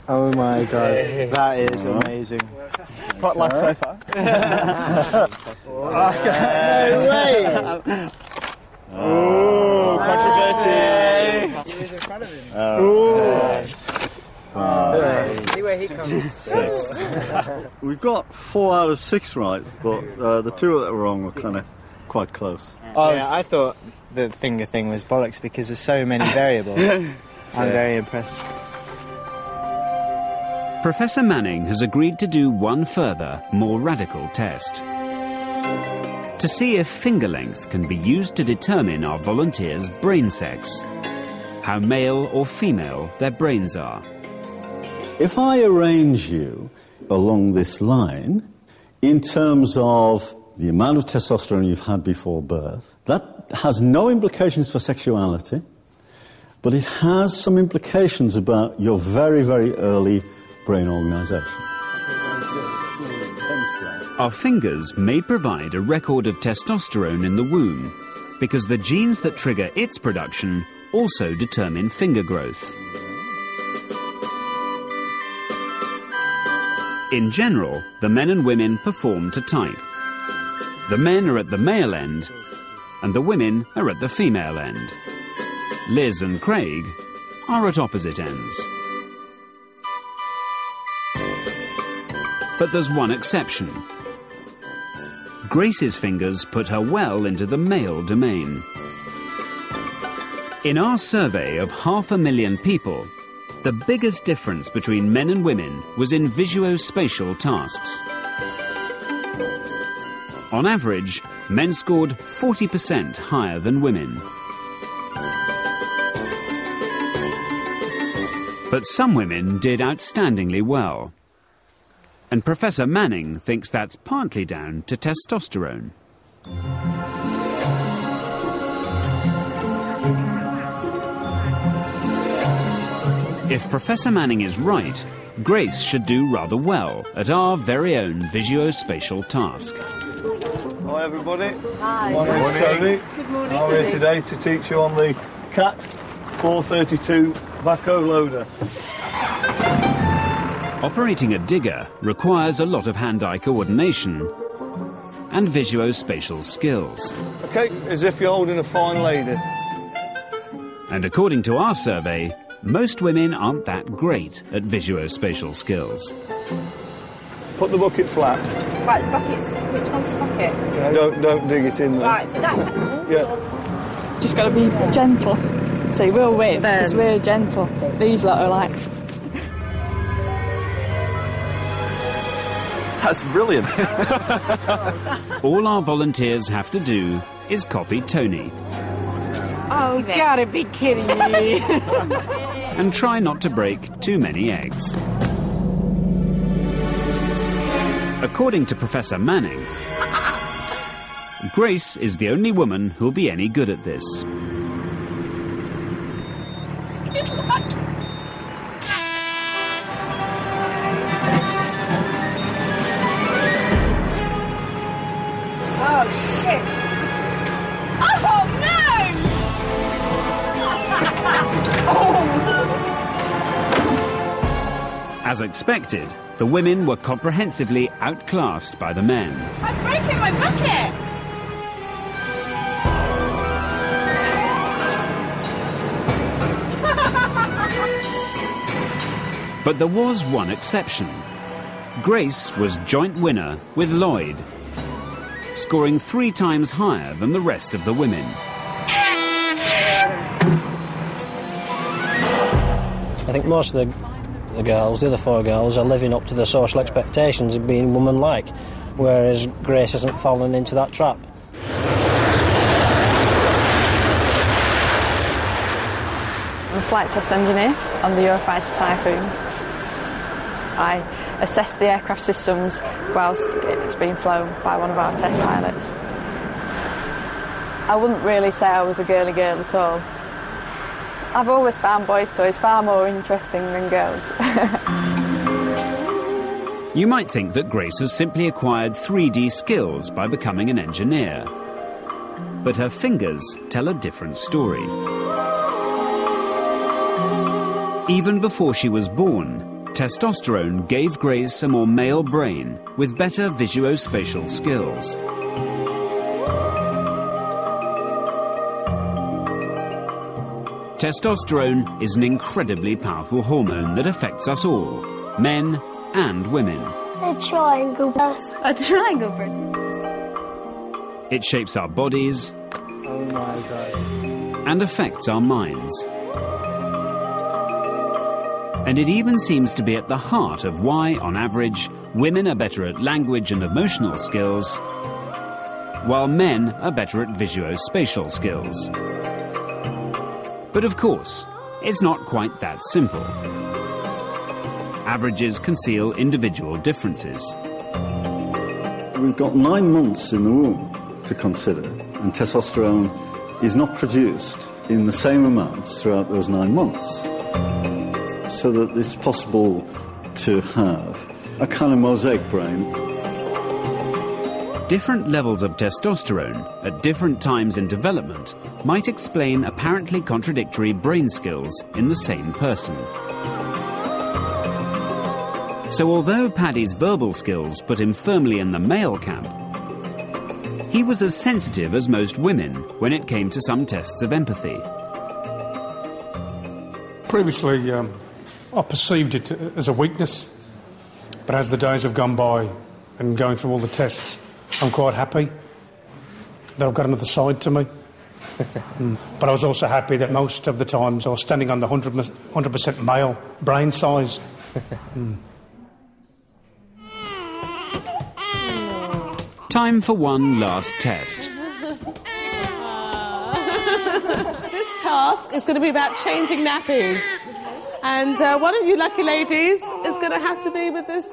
Oh my god, that is amazing. Quite like so far. No way! Oh, controversy! He was in front of him. See where he comes. 6. We've got 4 out of 6 right, but the 2 that were wrong were kind of quite close. Yeah, I thought the finger thing was bollocks because there's so many variables. I'm very impressed. Professor Manning has agreed to do one further, more radical test. To see if finger length can be used to determine our volunteers' brain sex. How male or female their brains are. If I arrange you along this line, in terms of the amount of testosterone you've had before birth, that has no implications for sexuality, but it has some implications about your very, very early brain organisation. Our fingers may provide a record of testosterone in the womb, because the genes that trigger its production also determine finger growth. In general, the men and women perform to type. The men are at the male end, and the women are at the female end. Liz and Craig are at opposite ends. But there's one exception. Grace's fingers put her well into the male domain. In our survey of 500,000 people, the biggest difference between men and women was in visuospatial tasks. On average, men scored 40% higher than women. But some women did outstandingly well. And Professor Manning thinks that's partly down to testosterone. If Professor Manning is right, Grace should do rather well at our very own visuospatial task. Hi everybody. Hi. My name's Toby. Good morning. I'm here today to teach you on the CAT 432 backhoe loader. Operating a digger requires a lot of hand-eye coordination and visuospatial skills. Okay, as if you're holding a fine lady. And according to our survey, most women aren't that great at visuospatial skills. Put the bucket flat. Right, the bucket's... Which one's the bucket? Yeah, don't dig it in there. Right, but that's... Yeah. Just got to be gentle. See, we'll win because we're gentle. These lot are like... That's brilliant. All our volunteers have to do is copy Tony. Oh, you gotta be kidding me. And try not to break too many eggs. According to Professor Manning, Grace is the only woman who'll be any good at this. Good luck. Oh, shit! Oh, no! As expected, the women were comprehensively outclassed by the men. I've broken my bucket! But there was one exception. Grace was joint winner with Lloyd, scoring 3 times higher than the rest of the women. I think most of the girls, the other 4 girls, are living up to the social expectations of being woman-like, whereas Grace hasn't fallen into that trap. I'm a flight test engineer on the Eurofighter Typhoon. I assess the aircraft systems whilst it's being flown by one of our test pilots. I wouldn't really say I was a girly girl at all. I've always found boys' toys far more interesting than girls. You might think that Grace has simply acquired 3D skills by becoming an engineer. But her fingers tell a different story. Even before she was born, Testosterone gave Grace a more male brain with better visuospatial skills. Testosterone is an incredibly powerful hormone that affects us all, men and women. A triangle person. A triangle person. It shapes our bodies Oh my God. and affects our minds. And it even seems to be at the heart of why, on average, women are better at language and emotional skills, while men are better at visuospatial skills. But of course, it's not quite that simple. Averages conceal individual differences. We've got 9 months in the womb to consider, and testosterone is not produced in the same amounts throughout those 9 months. So that it's possible to have a kind of mosaic brain. Different levels of testosterone at different times in development might explain apparently contradictory brain skills in the same person. So although Paddy's verbal skills put him firmly in the male camp, he was as sensitive as most women when it came to some tests of empathy. Previously, I perceived it as a weakness, but as the days have gone by and going through all the tests, I'm quite happy that I've got another side to me. But I was also happy that most of the times I was standing on the 100% male brain size. Time for one last test. This task is going to be about changing nappies. And one of you lucky ladies is going to have to be with this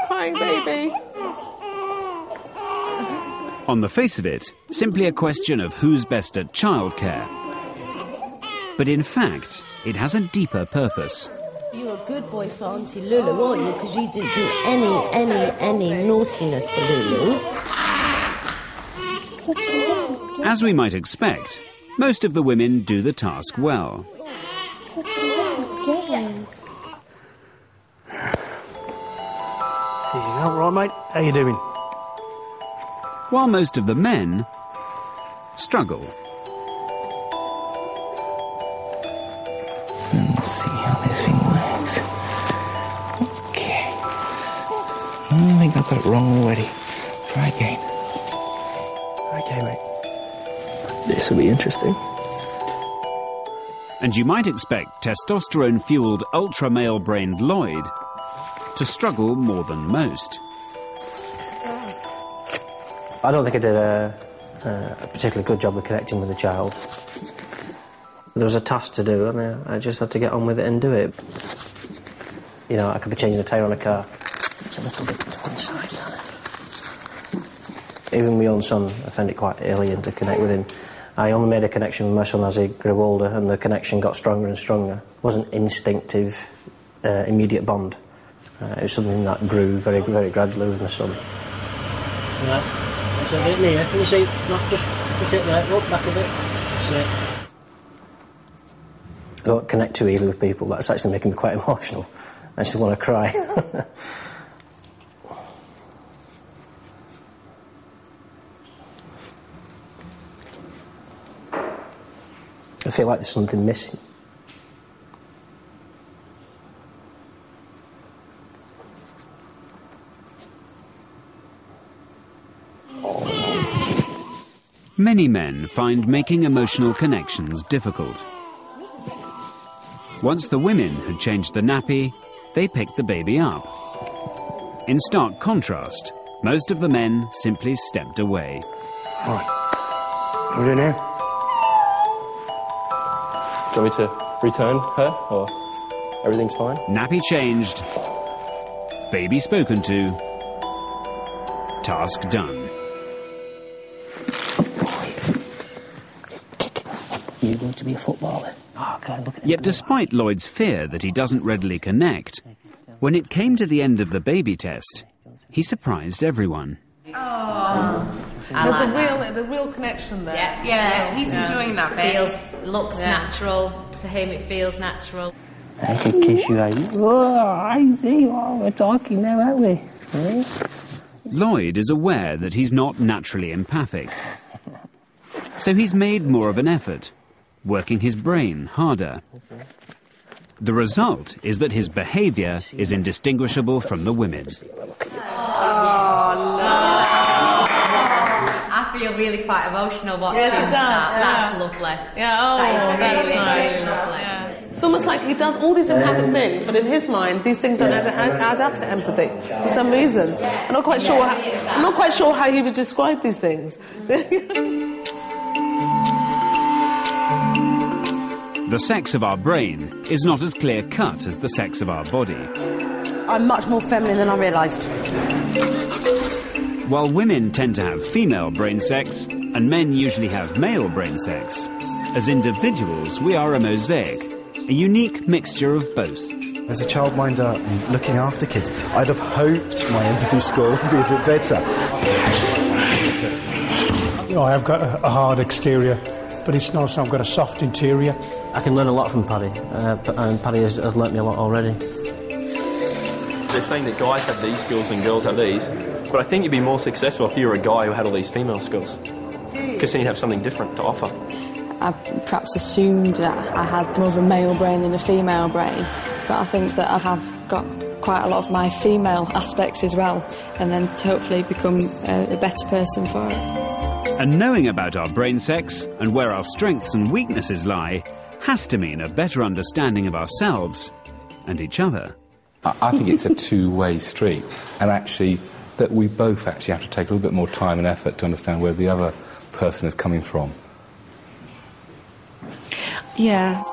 crying baby. On the face of it, simply a question of who's best at childcare. But in fact, it has a deeper purpose. You're a good boy for Auntie Lulu, aren't you? Because you didn't do any naughtiness for Lulu. As we might expect, most of the women do the task well. Here you go, right mate, how you doing? While most of the men struggle. Let's see how this thing works. Okay. I think I got it wrong already. Try again. Okay, mate. This will be interesting. And you might expect testosterone-fueled, ultra-male-brained Lloyd to struggle more than most. I don't think I did a particularly good job of connecting with the child. There was a task to do, and I just had to get on with it and do it. You know, I could be changing the tyre on a car. It's a little bit to one side, even my own son, I found it quite alien to connect with him. I only made a connection with my son as he grew older, and the connection got stronger and stronger. It wasn't instinctive, immediate bond. It was something that grew very, very gradually with my son. Right, that's a bit near. Can you see? No, just hit there. Up back a bit. That's it. I don't connect too easily with people. That's actually making me quite emotional. I just want to cry. I feel like there's something missing. Many men find making emotional connections difficult. Once the women had changed the nappy, they picked the baby up. In stark contrast, most of the men simply stepped away. Right. What are we doing here? Do you want me to return her, or everything's fine? Nappy changed, baby spoken to, task done. You're going to be a footballer. Oh, God, look at Yet despite Lloyd's fear that he doesn't readily connect, when it came to the end of the baby test, he surprised everyone. There's a real connection there. Yeah, he's enjoying that bit. Looks natural to him. It feels natural. I could kiss you like, oh, I see, we're talking now, aren't we? Eh? Lloyd is aware that he's not naturally empathic. So he's made more of an effort, working his brain harder. The result is that his behaviour is indistinguishable from the women. Oh, no. I feel really quite emotional watching that. That's lovely. Yeah, oh, that is really, nice. really lovely. Yeah. It's almost like he does all these empathic things, but in his mind, these things don't add up to empathy for some reason. I'm not quite sure how he would describe these things. The sex of our brain is not as clear-cut as the sex of our body. I'm much more feminine than I realised. While women tend to have female brain sex, and men usually have male brain sex, as individuals we are a mosaic, a unique mixture of both. As a childminder and looking after kids, I'd have hoped my empathy score would be a bit better. I have got a hard exterior, but it's not so I've got a soft interior. I can learn a lot from Paddy, and Paddy has learnt me a lot already. They're saying that guys have these skills and girls have these, but I think you'd be more successful if you were a guy who had all these female skills, because then you'd have something different to offer. I perhaps assumed that I had more of a male brain than a female brain, but I think that I have got quite a lot of my female aspects as well, and then to hopefully become a better person for it. And knowing about our brain sex and where our strengths and weaknesses lie has to mean a better understanding of ourselves and each other. I think it's a two-way street, and actually that we both actually have to take a little bit more time and effort to understand where the other person is coming from. Yeah.